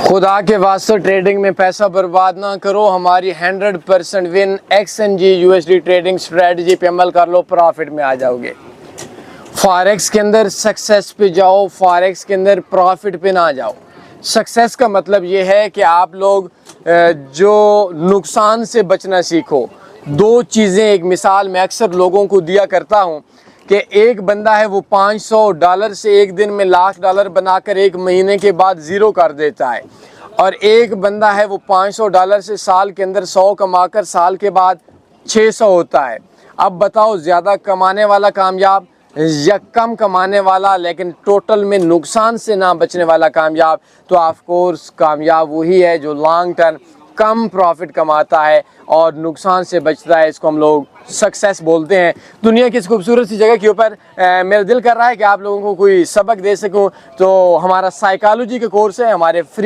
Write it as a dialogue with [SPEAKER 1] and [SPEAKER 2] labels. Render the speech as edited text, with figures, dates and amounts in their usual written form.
[SPEAKER 1] खुदा के वास्ते ट्रेडिंग में पैसा बर्बाद ना करो। हमारी 100% win XNG USD trading strategy पे अमल कर लो, प्रॉफिट में आ जाओगे। फॉरेक्स के अंदर सक्सेस पे जाओ, फॉरेक्स के अंदर प्रॉफिट पे ना जाओ। सक्सेस का मतलब ये है कि आप लोग जो नुकसान से बचना सीखो। दो चीज़ें, एक मिसाल मैं अक्सर लोगों को दिया करता हूँ कि एक बंदा है वो $500 से एक दिन में $1,00,000 बनाकर एक महीने के बाद ज़ीरो कर देता है, और एक बंदा है वो $500 से साल के अंदर 100 कमाकर साल के बाद 600 होता है। अब बताओ ज़्यादा कमाने वाला कामयाब या कम कमाने वाला लेकिन टोटल में नुकसान से ना बचने वाला कामयाब? तो ऑफ कोर्स कामयाब वही है जो लॉन्ग टर्म कम प्रॉफिट कमाता है और नुकसान से बचता है। इसको हम लोग सक्सेस बोलते हैं। दुनिया की इस खूबसूरत सी जगह के ऊपर मेरा दिल कर रहा है कि आप लोगों को कोई सबक दे सकूं, तो हमारा साइकोलॉजी का कोर्स है, हमारे फ्री